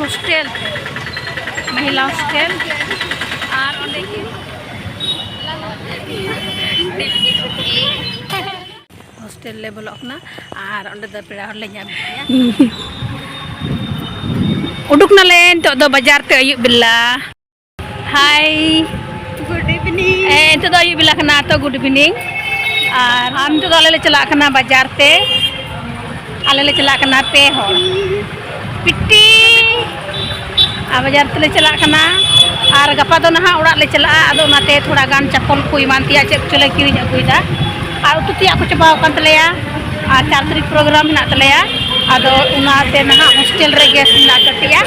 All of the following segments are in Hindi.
हॉस्टल महिला हॉस्टल और हॉस्टल ले बोलोना और पेड़ा उडुक नाले तो बाजार ते अयुब बेला हाय गुड इवनिंग तो अयुब बेला कना तो गुड इवनिंग और हम तो आले चला कना बाजार ते आले चला कना पे हो पिट्टी आ बाजार ते चला कना और गपा दो नहा उड़ा ले चला आदो नाते थोड़ा गान चप्पल को ईमान तिया चेक चले किरी अगुइदा और उतु तिया को चबा कान तलेया और 4 तारीख प्रोग्राम ना तलेया आदो उनाते नहा हॉस्टल रे गैस ना कटिया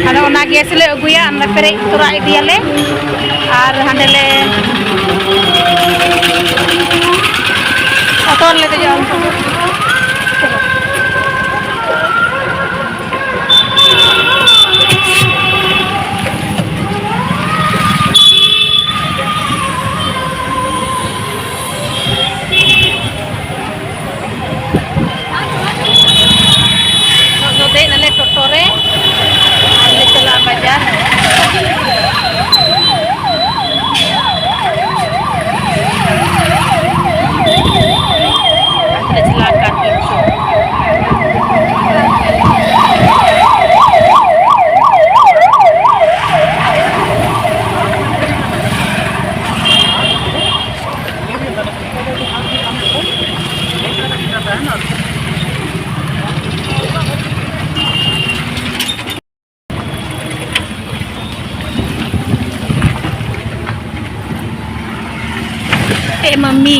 आदो उना गैस ले अगुया अंदर पेरे तोरा इदियाले और हांडेले ऑटो ले जाओ टोटोरे ले चला बाजार ले चला काट मम्मी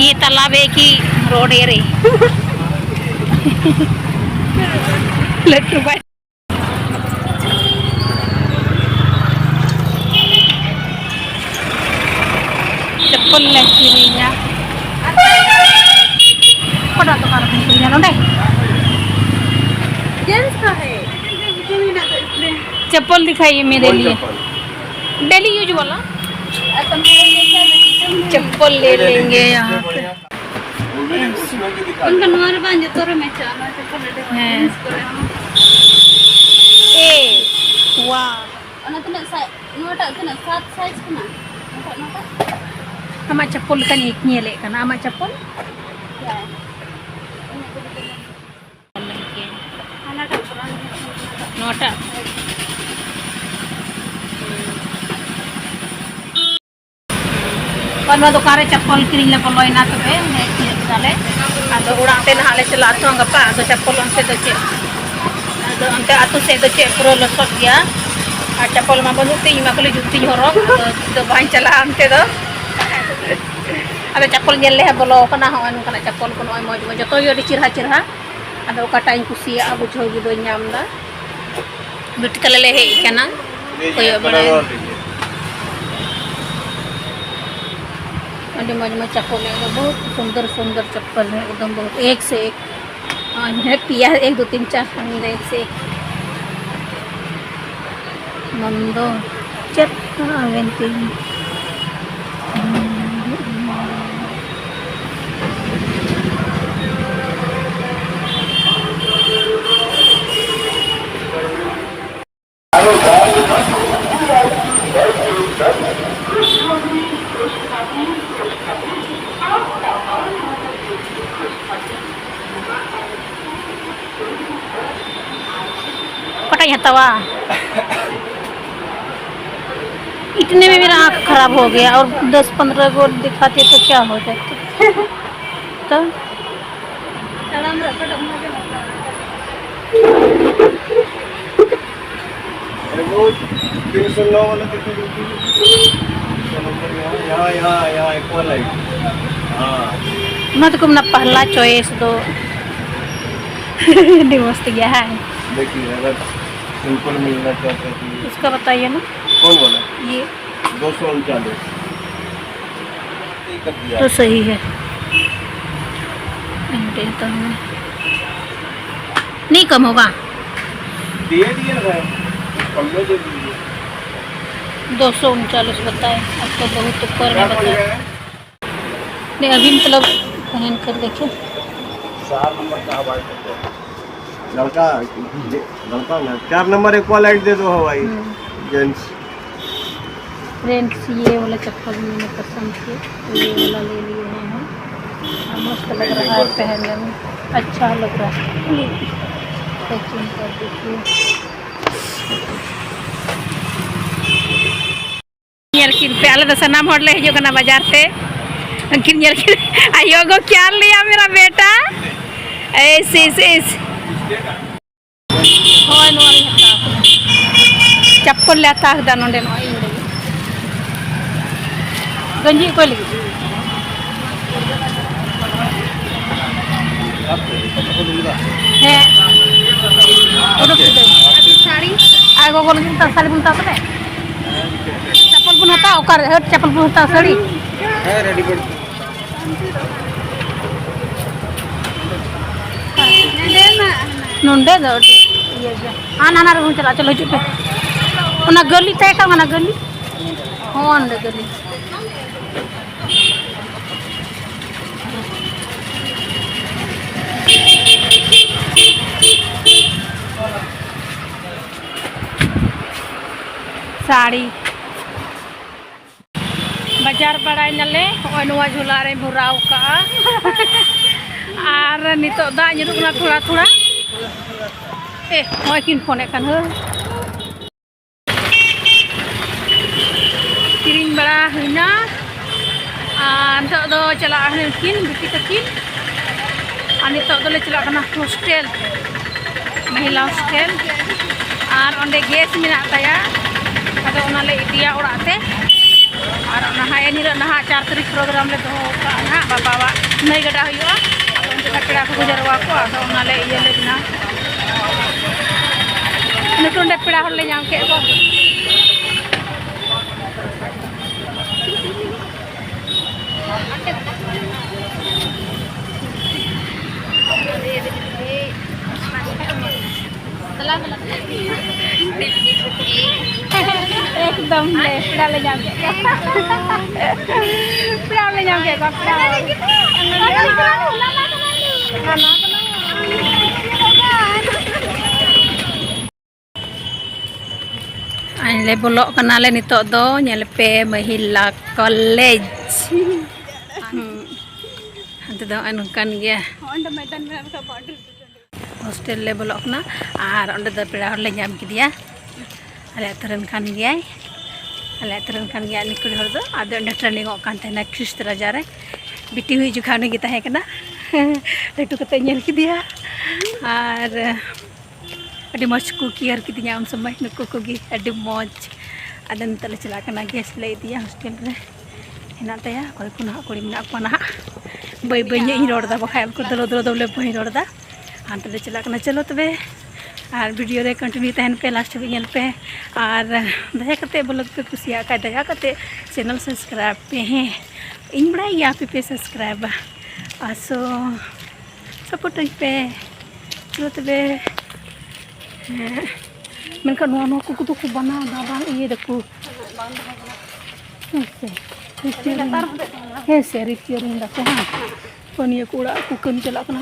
ये तालाब है कि रोड है रे चप्पल लेकिन pada tukar pintunya nonde gents का है चप्पल दिखाइए मेरे लिए डेली यूज वाला चप्पल ले लेंगे यहाँ पे उनका नोर बांध तो रे मैं चाला चप्पल ले ए वाह अना तो नोटा तो 7 साइज कना नोटा हमा चप्पल kan एक nyele kana ama चप्पल ya नोटा पनवा दुकान चप्पल किरी ले बोलोइना तो पे ताले आदो उड़ाते नहाले चला तो गपा आदो चप्पल अंते दो चे आदो अंते आतु से दो चे पूरा लसक गया आ चप्पल मा बनुते इमा कोले जुती हरक तो बाइन चला अंते दो आदो चप्पल गेले है बोलो कना हो अनु कना चप्पल को नय मौज मौज तो यो चिरहा चिरहा आदो काटा इन कुसिया बुझो गी दो नामदा बिट तले ले हे कना कोयो बड़े मज में चप्पल है बहुत सुंदर सुंदर चप्पल है एकदम बहुत एक से एक है पिया 1 2 3 4 एक से एक मंदो चप्पल वेंटी हतावा इतने में मेरा आँख खराब हो गया और 10-15 को दिखाते तो क्या हो जाता तो मत कुम ना पहला चॉइस दो मस्त गया है देखिए अगर सिंपल मिलना चाहते हैं इसका बताइए ना कौन बोला ये 239 तो सही है नहीं कम होगा दे दिए ना कम में दे दीजिए 239 बताए अब तो बहुत ऊपर में बताए नहीं अभी मतलब पहन कर देखे 4 नंबर का हवाई चप्पल लड़का लड़का ना 4 नंबर एक वाला लाइट दे दो हवाई जेंट्स। फ्रेंड्स ये वाला चप्पल मैंने पसंद किया तो ये वाला ले लिए हैं। मस्त लग रहा है पहनने में, अच्छा लग रहा है। पैकिंग कर देखिए किन पे आले सनाम हॉल ले हिजो कना बाजार पे किन आयो गो क्या लिया मेरा बेटा ऐसे होय नोरी हता चप्पल लेता हदा नोंडे नो गंजी को लगी है साड़ी आगो को लगी साड़ी बुनता तो चप्पल बुन हता ओकर चप्पल बुन हता साड़ी है रेडी पर नोंडे दो ये हां नाना रे चला चलो हिजु पे ओना गली तय का ना गली होन दे गली साड़ी बाजार बड़ा नले नुआ झोला रे भुराव का और नितो दा nyurukna थोड़ा थोड़ा ए होय किन फोन एकान हो किरिन बड़ा हुइना नितो दो चला किन बिटी तकिन नितो दो ले चला कना हॉस्टल महिला हॉस्टल और ओंडे गैस मेना ताया अदो ओना ले इदिया ओड़ाते और ओना हाय निरा नहा 4 तारीख प्रोग्राम ले दो का ना बाबा नई गडा हुआ पेड़ा को जरवा को आदो ओना ले ये ले बिना नटुंडे पेड़ा हर ले जाम के को एकदम ले पेड़ा ले जाम के पेड़ा ले जाम के ले बोलो कनाले नितो दो नेल पे महिला कॉलेज अंत दो अनकान गया हॉस्टल ले बोलो कना और ओंडे दो पेड़ा हर ले जाम किदिया अले तरन खान गया निकुल हर दो आदो ओंडे ट्रेनिंग कान तहना ख्रिस्त राजा रे बिटी हुई जुखाने की तहे कना लेटू कते नेल किदिया और अभी मज को केयर की उन समय नुकु को अभी मज अदन तले चला कना गैस ले दिया हॉस्टल रे हेना तया कोई को ना कुड़ी मेना को ना बई बई इन रोडदा बखाय को दलो दलो दले बई रोडदा हां तले चला कना चलो तबे और वीडियो रे कंटिन्यू तहन पे लास्ट भी नेल पे और दया करते ब्लॉग पे कुसिया का दया करते चैनल सब्सक्राइब पे हैं इन बड़ा या पे सब्सक्राइब आसो सपोर्ट पे चलो तबे मेनका नो कुकु तो बना दादा ये देखो ऐसे रिपेयरिंग दा को हां कोनिया कूड़ा कुकन चला कना